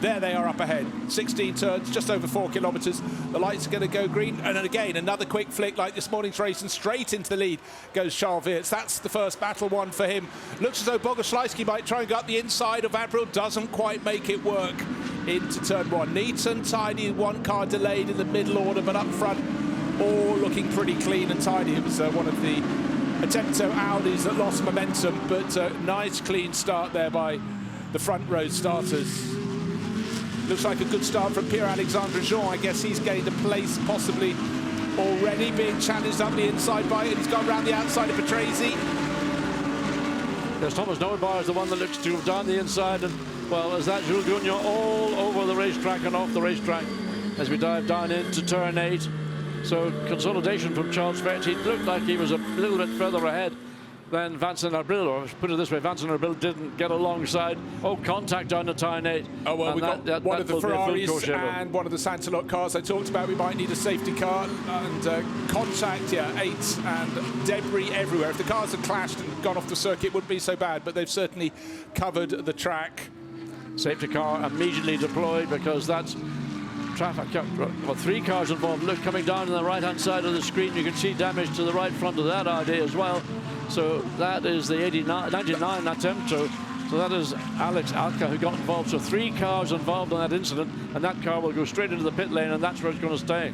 There they are up ahead. 16 turns, just over 4 kilometres. The lights are going to go green. And then again, another quick flick like this morning's race, and straight into the lead goes Charles Wirtz. That's the first battle won for him. Looks as though Boguslawski might try and go up the inside of Abril. Doesn't quite make it work into turn 1. Neat and tidy, one car delayed in the middle order, but up front, all looking pretty clean and tidy. It was one of the Attento Audis that lost momentum, but nice clean start there by the front row starters. Looks like a good start from Pierre-Alexandre Jean. I guess he's gained a place possibly already, being challenged up the inside by it. He's gone round the outside of Patrese. Yes, Thomas Neubar is the one that looks to have done the inside, and well, is that Jules Gounon all over the racetrack and off the racetrack as we dive down into turn 8. So consolidation from Charles Wirtz. He looked like he was a little bit further ahead than Vincent Abril, or put it this way, Vincent Abril didn't get alongside. Oh, contact down to turn 8. Oh, well, we've got one of the Ferraris and one of the Santalot cars I talked about. We might need a safety car, and contact, yeah, 8 and debris everywhere. If the cars had clashed and gone off the circuit, it wouldn't be so bad, but they've certainly covered the track. Safety car immediately deployed, because that's traffic. Well, 3 cars involved. Look, coming down on the right-hand side of the screen, you can see damage to the right front of that Audi as well. So that is the 99 attempt. So that is Alex Alka who got involved. So 3 cars involved in that incident, and that car will go straight into the pit lane, and that's where it's going to stay.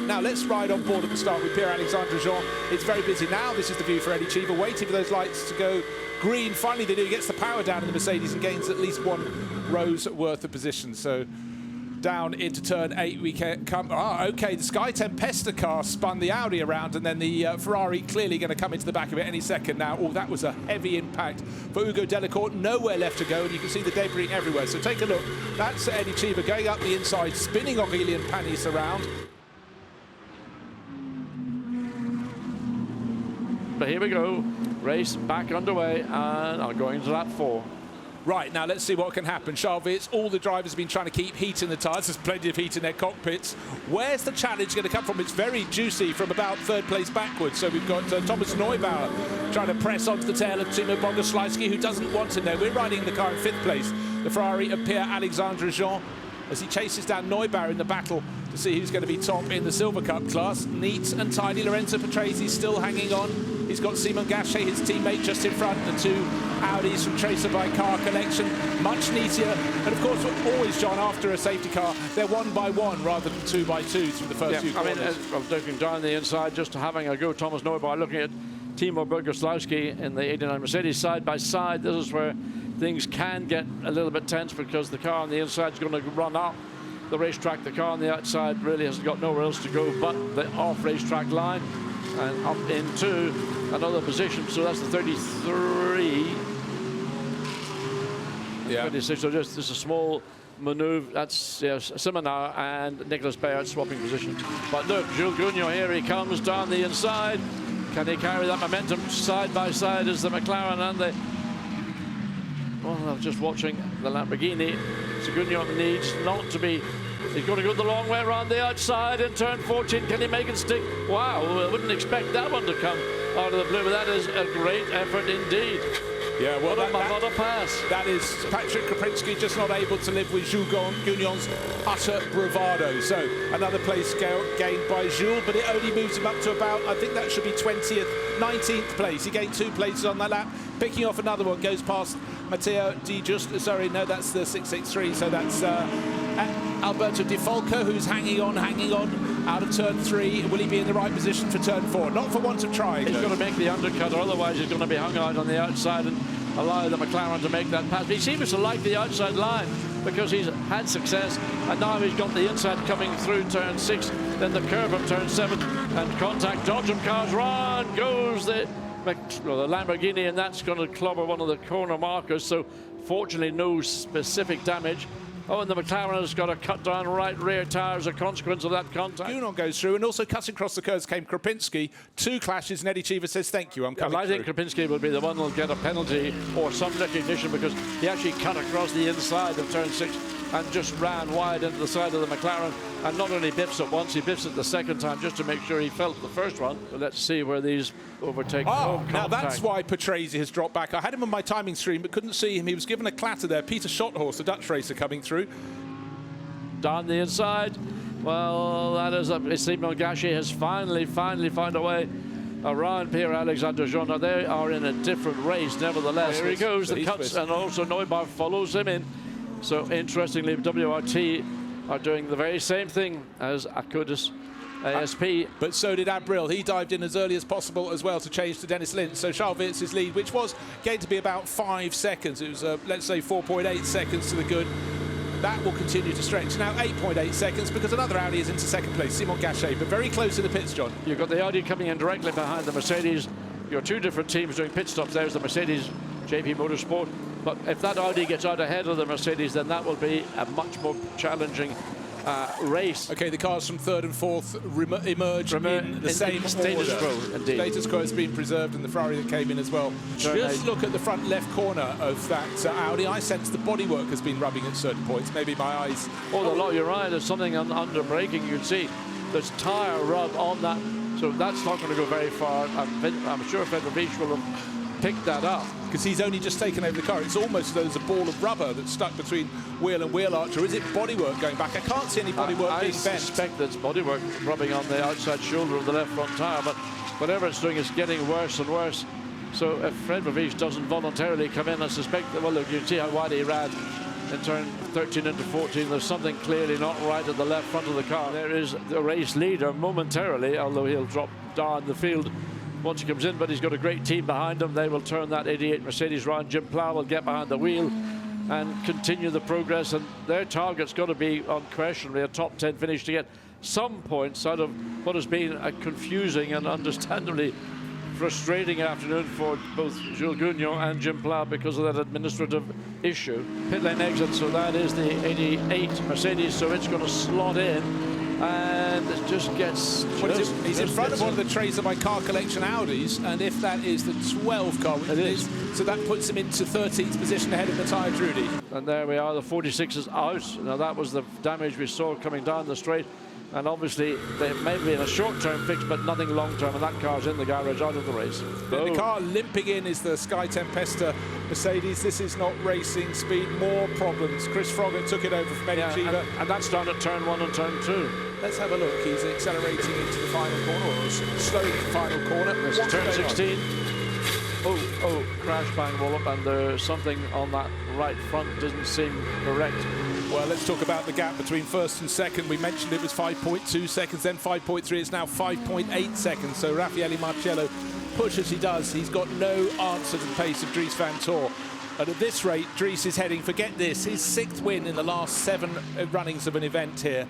Now let's ride on board at the start with Pierre-Alexandre Jean. It's very busy now. This is the view for Eddie Cheever, waiting for those lights to go green. Finally they do. He gets the power down in the Mercedes and gains at least 1 row's worth of position. So down into turn 8 we can come. Okay, the Sky Tempesta car spun the Audi around, and then the Ferrari clearly going to come into the back of it any second now. Oh, that was a heavy impact for Hugo Delacourt. Nowhere left to go, and you can see the debris everywhere. So take a look. That's Eddie Cheever going up the inside, spinning Aurelien Panis around. But here we go, race back underway, and I'm going to lap 4. Right, now let's see what can happen. Charles Wirtz, all the drivers have been trying to keep heat in the tyres. There's plenty of heat in their cockpits. Where's the challenge going to come from? It's very juicy from about 3rd place backwards. So we've got Thomas Neubauer trying to press onto the tail of Timo Boguslawski, who doesn't want him there. We're riding the car in 5th place. The Ferrari of Pierre-Alexandre Jean, as he chases down Neubauer in the battle to see who's going to be top in the Silver Cup class. Neat and tidy. Lorenzo Patrese still hanging on. He's got Simon Gachet, his teammate, just in front. The 2 Audis from Tracer by Car Collection. Much neater. And of course, always, John, after a safety car, they're 1 by 1 rather than 2 by 2 through the first few corners. I mean, looking down the inside, just having a go, Thomas Neubauer looking at Timo Boguslawski in the 89 Mercedes side by side. This is where things can get a little bit tense, because the car on the inside is going to run up the racetrack. The car on the outside really hasn't got nowhere else to go but the off racetrack line, and up into another position. So that's the 33. Yeah. 26. So just a small maneuver. That's Simonar and Nicolas Bayard swapping position. But look, Jules Gounon, here he comes down the inside. Can he carry that momentum side by side as the McLaren and the... Well, I'm just watching the Lamborghini. So Gounon needs not to be... He's going to go the long way around the outside in turn 14. Can he make it stick? Wow, I wouldn't expect that one to come out of the blue, but that is a great effort indeed. Yeah, well, what a pass. That is Patrick Krapinski just not able to live with Jules Gounon's utter bravado. So another place gained by Jules, but it only moves him up to about, I think that should be 20th, 19th place. He gained 2 places on that lap. Picking off another one, goes past Matteo Di Giusto. Sorry, no, that's the 663. So that's Alberto Di Falco, who's hanging on out of turn 3. Will he be in the right position for turn 4? Not for want of trying. He's got to make the undercut, or otherwise he's going to be hung out on the outside and allow the McLaren to make that pass. But he seems to like the outside line, because he's had success, and now he's got the inside coming through turn 6, then the curve of turn 7, and contact. Dodgem cars round goes the Lamborghini, and that's going to clobber one of the corner markers. So fortunately no specific damage. Oh, and the McLaren has got to cut down right rear tyre as a consequence of that contact. Gounon goes through, and also cutting across the curves came Krapinski. 2 clashes, and Eddie Cheever says, thank you, I'm coming through. I think Krapinski will be the one who will get a penalty or some recognition, because he actually cut across the inside of turn 6 and just ran wide into the side of the McLaren, and not only biffs it once, he biffs it the second time just to make sure he felt the first one. But let's see where these overtake. Oh, now that's why Patrese has dropped back. I had him on my timing screen but couldn't see him. He was given a clatter there. Peter Schothorst, the Dutch racer, coming through. through. Down the inside. Well, that is Simon Gachet has finally found a way around Pierre-Alexandre Jean. Now, they are in a different race, nevertheless. Here he goes, the cuts, and also Neubar follows him in. So, interestingly, WRT are doing the very same thing as Akudis ASP. But so did Abril. He dived in as early as possible as well to change to Dennis Lind. So Charles Wirtz's lead, which was going to be about 5 seconds. It was, let's say, 4.8 seconds to the good. That will continue to stretch. Now 8.8 seconds because another Audi is into second place, Simon Gachet, but very close in the pits, John. You've got the Audi coming in directly behind the Mercedes. Your two different teams doing pit stops. There's the Mercedes JP Motorsport. But if that Audi gets out ahead of the Mercedes, then that will be a much more challenging race. Okay, the cars from third and fourth emerge in the same status order. quo, indeed. Status quo has been preserved, and the Ferrari that came in as well. Just look at the front left corner of that Audi. I sense the bodywork has been rubbing at certain points. Maybe my eyes. Oh, you're right. There's something under braking. You can see there's tyre rub on that. So that's not going to go very far. I'm sure Fedorovic will have picked that up. Because he's only just taken over the car. It's almost as though there's a ball of rubber that's stuck between wheel and wheel arch. Or is it bodywork going back? I can't see any bodywork being bent. I suspect that's bodywork rubbing on the outside shoulder of the left front tyre, but whatever it's doing is getting worse and worse. So if Fedorovic doesn't voluntarily come in, I suspect that, well, look, you can see how wide he ran in turn 13 into 14. There's something clearly not right at the left front of the car. There is the race leader momentarily, although he'll drop down the field once he comes in, but he's got a great team behind him. They will turn that 88 Mercedes round. Jim Plow will get behind the wheel and continue the progress, and their target's got to be unquestionably a top 10 finish to get some points out of what has been a confusing and understandably frustrating afternoon for both Jules Gounon and Jim Plow because of that administrative issue. Pit lane exit, so that is the 88 Mercedes, so it's going to slot in. And it just gets... He's in front of one of the trays of my car collection Audis, and if that is the 12 car, which it is, so that puts him into 13th position ahead of Matthias Rudy. And there we are, the 46 is out. Now that was the damage we saw coming down the straight, and obviously there may be a short-term fix, but nothing long-term, and that car's in the garage out of the race. The car limping in is the Sky Tempesta Mercedes. This is not racing speed, more problems. Chris Froggatt took it over from Eddie Cheever. And that's down at turn 1 and turn 2. Let's have a look. He's accelerating into the final corner, or slowing the final corner. This is turn 16. Oh, crash, bang, wallop, and there's something on that right front doesn't seem correct. Well, let's talk about the gap between first and second. We mentioned it was 5.2 seconds, then 5.3. It's now 5.8 seconds. So Raffaele Marcello, push as he does, he's got no answer to the pace of Dries van Tor. And at this rate, Dries is heading, forget this, his 6th win in the last 7 runnings of an event here.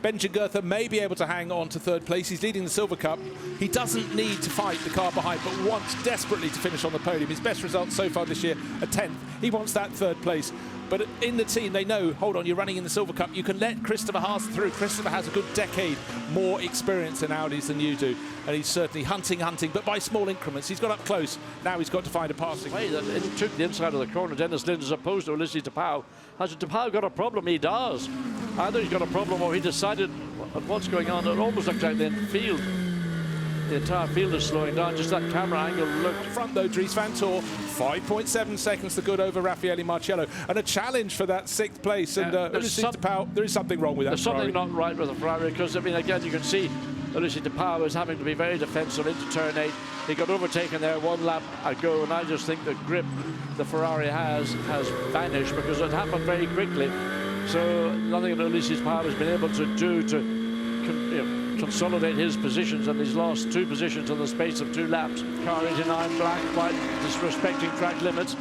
Benjamin Goethe may be able to hang on to 3rd place. He's leading the Silver Cup. He doesn't need to fight the car behind, but wants desperately to finish on the podium. His best result so far this year, a 10th. He wants that 3rd place. But in the team, they know, hold on, you're running in the Silver Cup. You can let Christopher Haas through. Christopher has a good decade more experience in Audis than you do. And he's certainly hunting, but by small increments. He's got up close. Now he's got to find a passing. It took the inside of the corner. Dennis Lind as opposed to Ulisses de Pauw. Has de Pauw got a problem? He does. Either he's got a problem or he decided what's going on. It almost looks like the field. The entire field is slowing down. Just that camera angle looked. Front though, Dries van Tor, 5.7 seconds to good over Raffaele Marcello, and a challenge for that 6th place. And Ulisses de Pauw, there is something wrong with that. There's something not right with the Ferrari because, I mean, again, you can see Ulisses de Pauw is having to be very defensive into turn 8. He got overtaken there 1 lap ago, and I just think the grip the Ferrari has vanished because it happened very quickly. So nothing that Ulisses de Pauw has been able to do to consolidate his positions, and he's lost 2 positions in the space of 2 laps. Car 89 black, quite disrespecting track limits.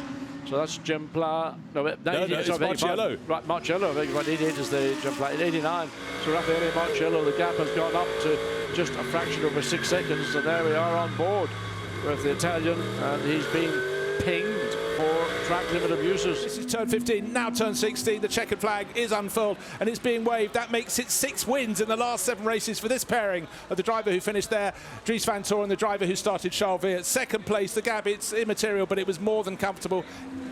So that's Jim Plow. No, it's Marcello. Right, Marcello. I think 88 is the Jim Plow. 89. So Raffaele Marcello, the gap has gone up to just a fraction over 6 seconds, and there we are on board with the Italian, and he's being pinged for track limit abuses. This is turn 15, now turn 16. The checkered flag is unfurled and it's being waved. That makes it 6 wins in the last 7 races for this pairing of the driver who finished there, Dries van Tor, and the driver who started, Charles Wirtz. 2nd place, the gap, it's immaterial, but it was more than comfortable.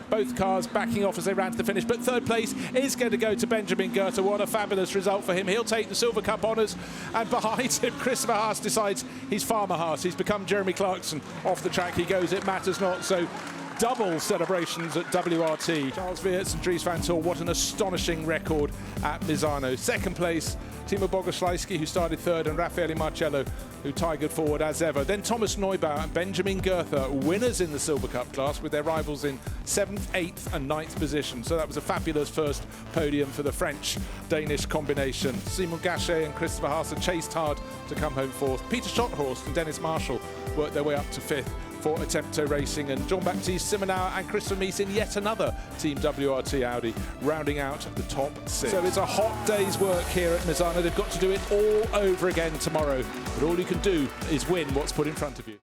Both cars backing off as they ran to the finish. But 3rd place is going to go to Benjamin Goethe. What a fabulous result for him. He'll take the Silver Cup honours. And behind him, Christopher Haas decides he's Farmer Haas. He's become Jeremy Clarkson. Off the track he goes. It matters not. So double celebrations at WRT. Charles Weerts and Dries Van Tor, what an astonishing record at Misano. Second place, Timo Bogoslawski, who started third, and Raffaele Marcello, who tigered forward as ever. Then Thomas Neubauer and Benjamin Goethe, winners in the Silver Cup class, with their rivals in 7th, 8th and 9th position. So that was a fabulous first podium for the French-Danish combination. Simon Gachet and Christopher Haase chased hard to come home fourth. Peter Schotthorst and Dennis Marshall worked their way up to fifth for Attempto Racing, and Jean-Baptiste Simonau and Christopher Mies in yet another Team WRT Audi, rounding out the top 6. So it's a hot day's work here at Misano. They've got to do it all over again tomorrow, but all you can do is win what's put in front of you.